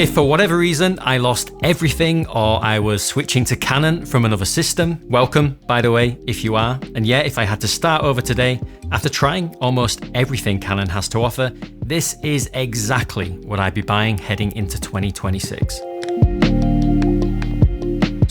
If for whatever reason I lost everything or I was switching to Canon from another system, welcome, by the way, if you are. And yeah, if I had to start over today, after trying almost everything Canon has to offer, this is exactly what I'd be buying heading into 2026.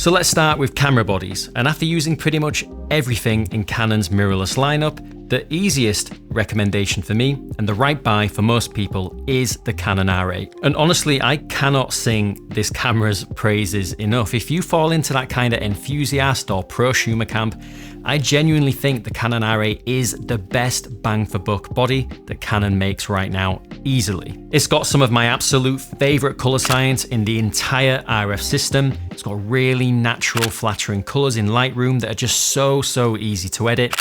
So let's start with camera bodies, and after using pretty much everything in Canon's mirrorless lineup, the easiest recommendation for me, and the right buy for most people, is the Canon R8. And honestly, I cannot sing this camera's praises enough. If you fall into that kind of enthusiast or prosumer camp, I genuinely think the Canon R8 is the best bang for buck body that Canon makes right now, easily. It's got some of my absolute favorite color science in the entire RF system. It's got really natural, flattering colors in Lightroom that are just so easy to edit.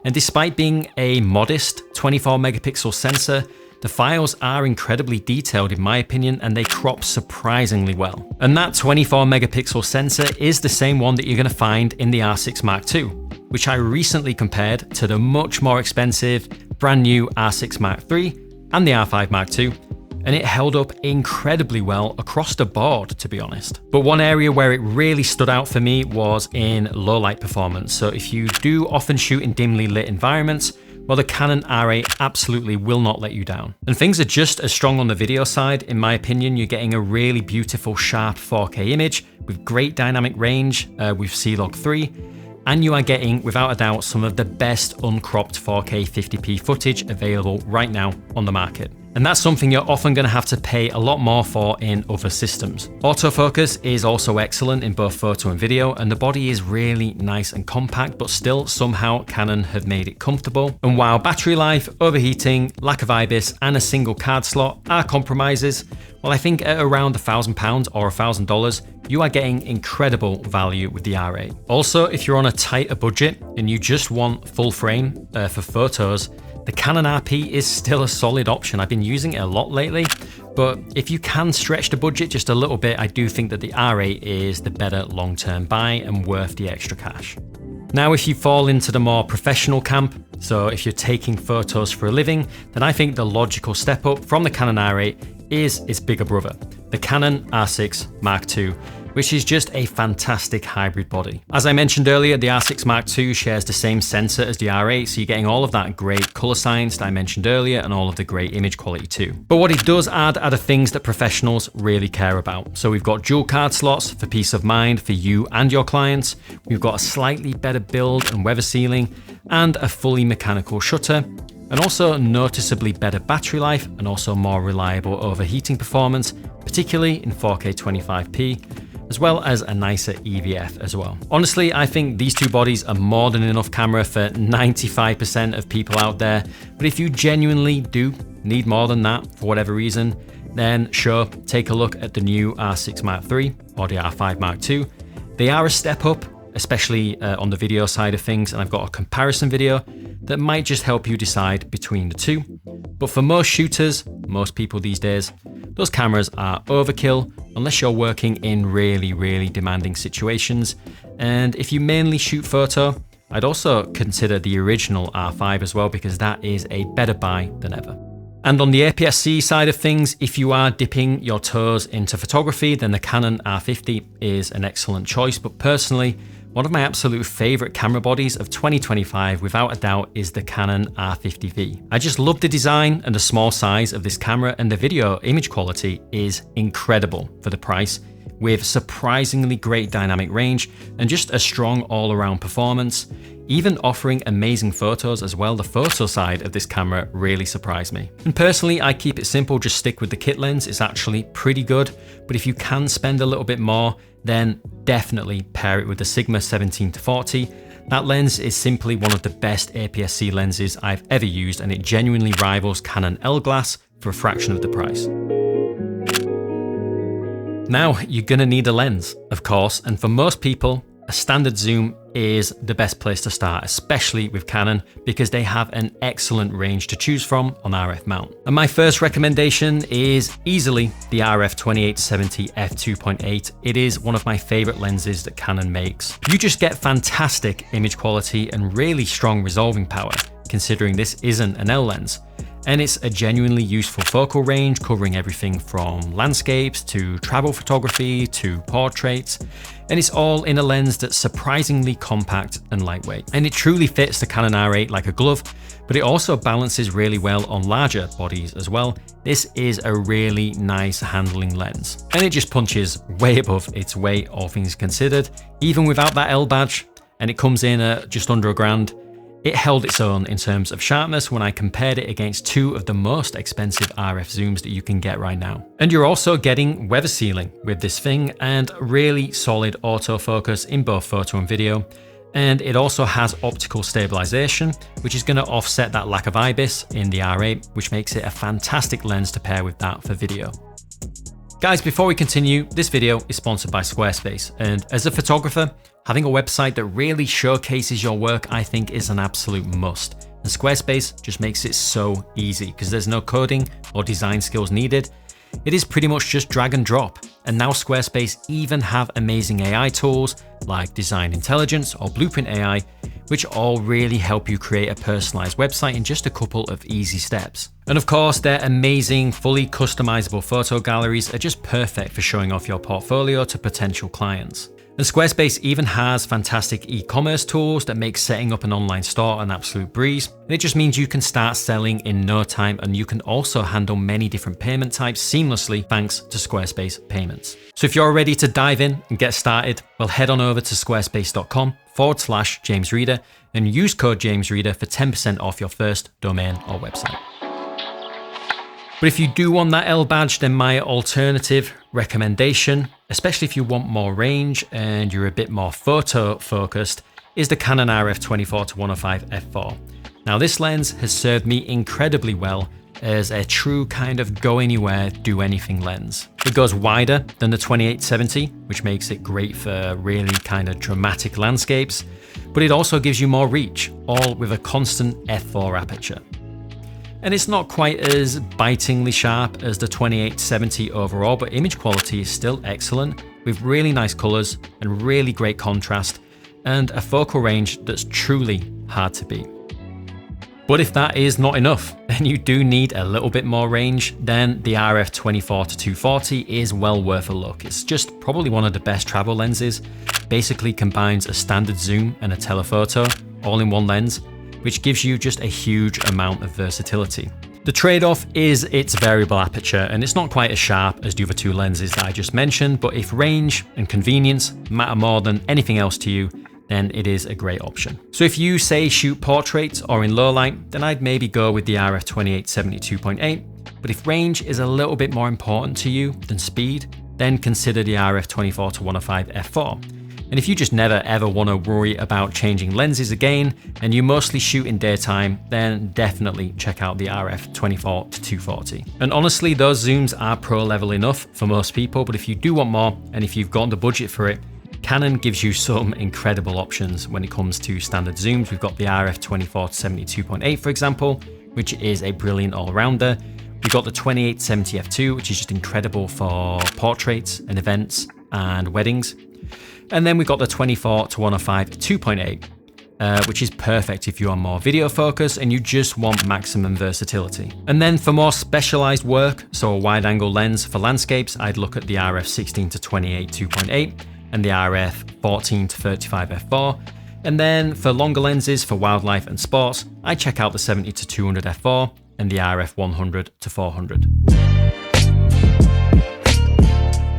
And despite being a modest 24 megapixel sensor, the files are incredibly detailed in my opinion, and they crop surprisingly well. And that 24 megapixel sensor is the same one that you're going to find in the R6 Mark II, which I recently compared to the much more expensive brand new R6 Mark III and the R5 Mark II, and it held up incredibly well across the board, to be honest. But one area where it really stood out for me was in low light performance. So if you do often shoot in dimly lit environments, well, the Canon R8 absolutely will not let you down. And things are just as strong on the video side. In my opinion, you're getting a really beautiful, sharp 4K image with great dynamic range with C-Log 3. And you are getting, without a doubt, some of the best uncropped 4K 50p footage available right now on the market. And that's something you're often going to have to pay a lot more for in other systems. Autofocus is also excellent in both photo and video, and the body is really nice and compact, but still somehow Canon have made it comfortable. And while battery life, overheating, lack of IBIS, and a single card slot are compromises, well, I think at around £1,000 or $1,000, you are getting incredible value with the R8. Also, if you're on a tighter budget and you just want full frame for photos, the Canon RP is still a solid option. I've been using it a lot lately, but if you can stretch the budget just a little bit, I do think that the R8 is the better long-term buy and worth the extra cash. Now, if you fall into the more professional camp, so if you're taking photos for a living, then I think the logical step up from the Canon R8 is its bigger brother, the Canon R6 Mark II, which is just a fantastic hybrid body. As I mentioned earlier, the R6 Mark II shares the same sensor as the R8, so you're getting all of that great color science that I mentioned earlier and all of the great image quality too. But what it does add are the things that professionals really care about. So we've got dual card slots for peace of mind for you and your clients. We've got a slightly better build and weather sealing and a fully mechanical shutter, and also noticeably better battery life and also more reliable overheating performance, particularly in 4K 25p, as well as a nicer EVF as well. Honestly, I think these two bodies are more than enough camera for 95% of people out there, but if you genuinely do need more than that for whatever reason, then sure, take a look at the new R6 Mark III or the R5 Mark II. They are a step up, especially on the video side of things, and I've got a comparison video that might just help you decide between the two. But for most shooters, most people these days, those cameras are overkill unless you're working in really demanding situations. And if you mainly shoot photo, I'd also consider the original R5 as well, because that is a better buy than ever. And on the APS-C side of things, if you are dipping your toes into photography, then the Canon R50 is an excellent choice. But personally, one of my absolute favorite camera bodies of 2025, without a doubt, is the Canon R50V. I just love the design and the small size of this camera, and the video image quality is incredible for the price, with surprisingly great dynamic range and just a strong all-around performance, even offering amazing photos as well. The photo side of this camera really surprised me. And personally, I keep it simple, just stick with the kit lens. It's actually pretty good, but if you can spend a little bit more, then definitely pair it with the Sigma 17-40. That lens is simply one of the best APS-C lenses I've ever used, and it genuinely rivals Canon L-Glass for a fraction of the price. Now, you're gonna need a lens, of course, and for most people, a standard zoom is the best place to start, especially with Canon, because they have an excellent range to choose from on RF mount. And my first recommendation is easily the RF 2870 f2.8. It is one of my favorite lenses that Canon makes. You just get fantastic image quality and really strong resolving power, considering this isn't an L lens. And it's a genuinely useful focal range, covering everything from landscapes to travel photography to portraits. And it's all in a lens that's surprisingly compact and lightweight. And it truly fits the Canon R8 like a glove, but it also balances really well on larger bodies as well. This is a really nice handling lens. And it just punches way above its weight, all things considered. Even without that L badge, and it comes in at just under $1,000, it held its own in terms of sharpness when I compared it against two of the most expensive RF zooms that you can get right now. And you're also getting weather sealing with this thing and really solid autofocus in both photo and video. And it also has optical stabilization, which is going to offset that lack of IBIS in the R8, which makes it a fantastic lens to pair with that for video. Guys, before we continue, this video is sponsored by Squarespace, and as a photographer, having a website that really showcases your work, I think, is an absolute must. And Squarespace just makes it so easy because there's no coding or design skills needed. It is pretty much just drag and drop. And now Squarespace even have amazing AI tools like Design Intelligence or Blueprint AI, which all really help you create a personalized website in just a couple of easy steps. And of course, their amazing, fully customizable photo galleries are just perfect for showing off your portfolio to potential clients. And Squarespace even has fantastic e-commerce tools that make setting up an online store an absolute breeze. And it just means you can start selling in no time, and you can also handle many different payment types seamlessly thanks to Squarespace payments. So if you're ready to dive in and get started, well, head on over to squarespace.com/jamesreader and use code jamesreader for 10% off your first domain or website. But if you do want that L badge, then my alternative recommendation, especially if you want more range and you're a bit more photo focused, is the Canon RF 24-105 f4. Now this lens has served me incredibly well as a true kind of go anywhere, do anything lens. It goes wider than the 28-70, which makes it great for really kind of dramatic landscapes, but it also gives you more reach, all with a constant f4 aperture. And it's not quite as bitingly sharp as the 28-70 overall, but image quality is still excellent with really nice colors and really great contrast and a focal range that's truly hard to beat. But if that is not enough and you do need a little bit more range, then the RF 24-240 is well worth a look. It's just probably one of the best travel lenses. Basically combines a standard zoom and a telephoto all in one lens, which gives you just a huge amount of versatility. The trade-off is its variable aperture, and it's not quite as sharp as the other two lenses that I just mentioned, but if range and convenience matter more than anything else to you, then it is a great option. So if you say shoot portraits or in low light, then I'd maybe go with the RF 28-70 2.8, but if range is a little bit more important to you than speed, then consider the RF 24-105 f4. And if you just never ever want to worry about changing lenses again and you mostly shoot in daytime, then definitely check out the RF 24-240. And honestly, those zooms are pro level enough for most people, but if you do want more and if you've got the budget for it, Canon gives you some incredible options when it comes to standard zooms. We've got the RF 24-70 2.8, for example, which is a brilliant all-rounder. We've got the 28-70 f2, which is just incredible for portraits and events and weddings. And then we've got the 24-105 2.8, which is perfect if you are more video focused and you just want maximum versatility. And then for more specialized work, so a wide angle lens for landscapes, I'd look at the RF 16-28 2.8 and the RF 14-35 f4. And then for longer lenses for wildlife and sports, I check out the 70-200 f4 and the RF 100-400.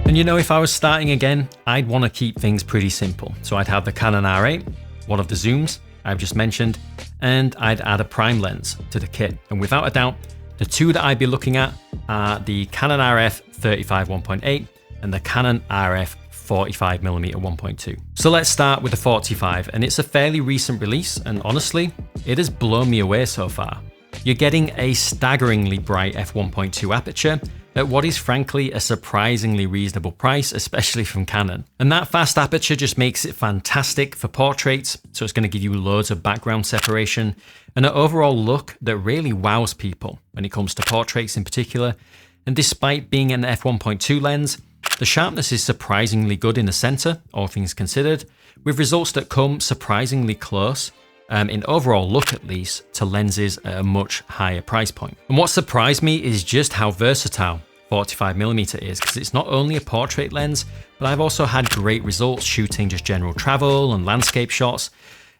And you know, if I was starting again, I'd want to keep things pretty simple. So I'd have the Canon R8, one of the zooms I've just mentioned, and I'd add a prime lens to the kit. And without a doubt, the two that I'd be looking at are the Canon RF 35 1.8 and the Canon RF 45mm 1.2. So let's start with the 45, and it's a fairly recent release, and honestly, it has blown me away so far. You're getting a staggeringly bright f1.2 aperture at what is frankly a surprisingly reasonable price, especially from Canon. And that fast aperture just makes it fantastic for portraits, so it's going to give you loads of background separation and an overall look that really wows people when it comes to portraits in particular. And despite being an f1.2 lens, the sharpness is surprisingly good in the center, all things considered, with results that come surprisingly close in overall look at least, to lenses at a much higher price point. And what surprised me is just how versatile 45mm is, because it's not only a portrait lens, but I've also had great results shooting just general travel and landscape shots,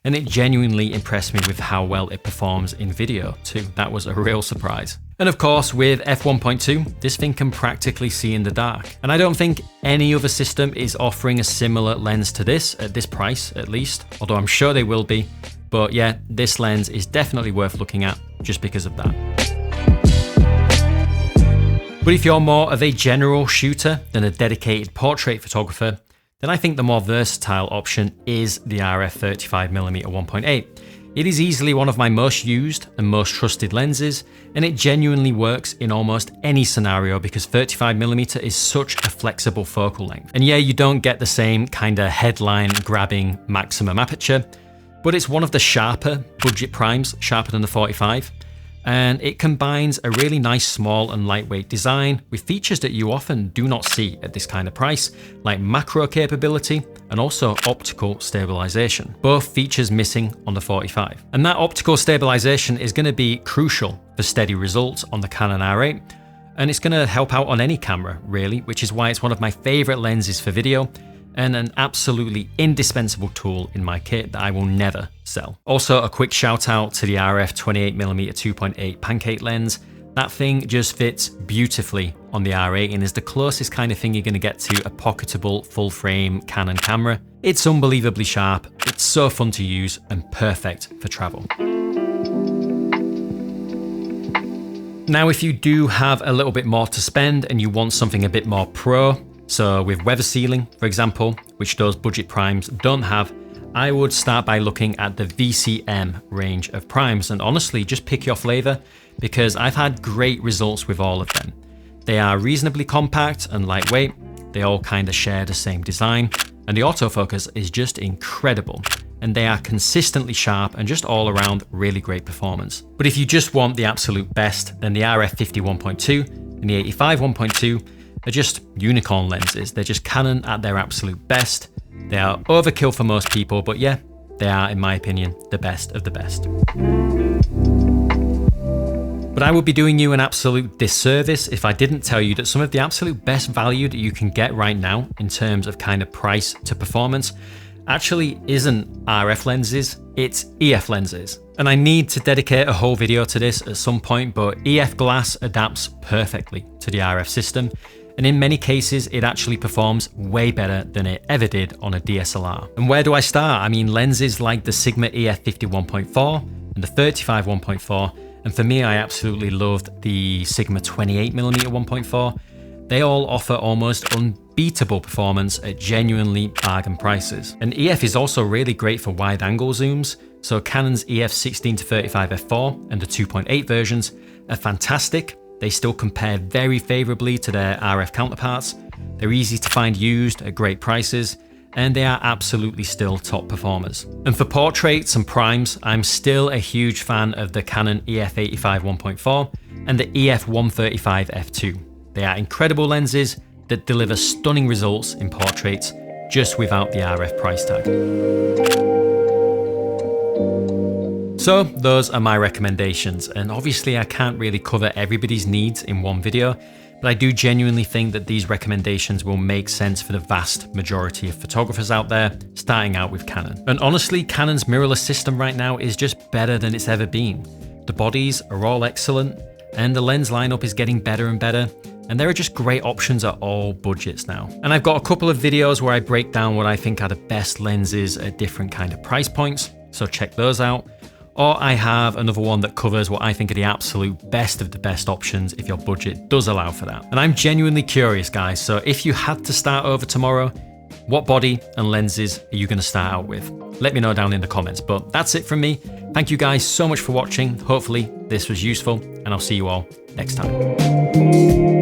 and it genuinely impressed me with how well it performs in video too. That was a real surprise. And of course, with f1.2, this thing can practically see in the dark. And I don't think any other system is offering a similar lens to this, at this price at least, although I'm sure they will be. But yeah, this lens is definitely worth looking at just because of that. But if you're more of a general shooter than a dedicated portrait photographer, then I think the more versatile option is the RF 35mm 1.8. It is easily one of my most used and most trusted lenses, and it genuinely works in almost any scenario because 35mm is such a flexible focal length. And yeah, you don't get the same kind of headline grabbing maximum aperture, but it's one of the sharper budget primes, sharper than the 45. And it combines a really nice small and lightweight design with features that you often do not see at this kind of price, like macro capability and also optical stabilization, both features missing on the 45. And that optical stabilization is going to be crucial for steady results on the Canon R8, and it's going to help out on any camera really, which is why it's one of my favorite lenses for video and an absolutely indispensable tool in my kit that I will never sell. Also, a quick shout out to the RF 28mm 2.8 pancake lens. That thing just fits beautifully on the R8 and is the closest kind of thing you're going to get to a pocketable full frame Canon camera. It's unbelievably sharp, it's so fun to use and perfect for travel. Now, if you do have a little bit more to spend and you want something a bit more pro, so with weather sealing, for example, which those budget primes don't have, I would start by looking at the VCM range of primes, and honestly just pick your flavor because I've had great results with all of them. They are reasonably compact and lightweight, they all kind of share the same design, and the autofocus is just incredible, and they are consistently sharp and just all around really great performance. But if you just want the absolute best, then the RF 50 and the 85 1.2 are just unicorn lenses. They're just Canon at their absolute best. They are overkill for most people, but yeah, they are, in my opinion, the best of the best. But I would be doing you an absolute disservice if I didn't tell you that some of the absolute best value that you can get right now in terms of kind of price to performance actually isn't RF lenses, it's EF lenses. And I need to dedicate a whole video to this at some point, but EF glass adapts perfectly to the RF system. And in many cases, it actually performs way better than it ever did on a DSLR. And where do I start? I mean, lenses like the Sigma EF 50 1.4 and the 35 1.4, and for me, I absolutely loved the Sigma 28mm 1.4. They all offer almost unbeatable performance at genuinely bargain prices. And EF is also really great for wide angle zooms. So Canon's EF 16-35 f4 and the 2.8 versions are fantastic. They still compare very favorably to their RF counterparts. They're easy to find used at great prices, and they are absolutely still top performers. And for portraits and primes, I'm still a huge fan of the Canon EF 85 1.4 and the EF 135 f2. They are incredible lenses that deliver stunning results in portraits just without the RF price tag. So those are my recommendations, and obviously I can't really cover everybody's needs in one video, but I do genuinely think that these recommendations will make sense for the vast majority of photographers out there, starting out with Canon. And honestly, Canon's mirrorless system right now is just better than it's ever been. The bodies are all excellent, and the lens lineup is getting better and better, and there are just great options at all budgets now. And I've got a couple of videos where I break down what I think are the best lenses at different kind of price points, so check those out. Or I have another one that covers what I think are the absolute best of the best options if your budget does allow for that. And I'm genuinely curious, guys, so if you had to start over tomorrow, what body and lenses are you going to start out with? Let me know down in the comments. But that's it from me. Thank you guys so much for watching. Hopefully this was useful, and I'll see you all next time.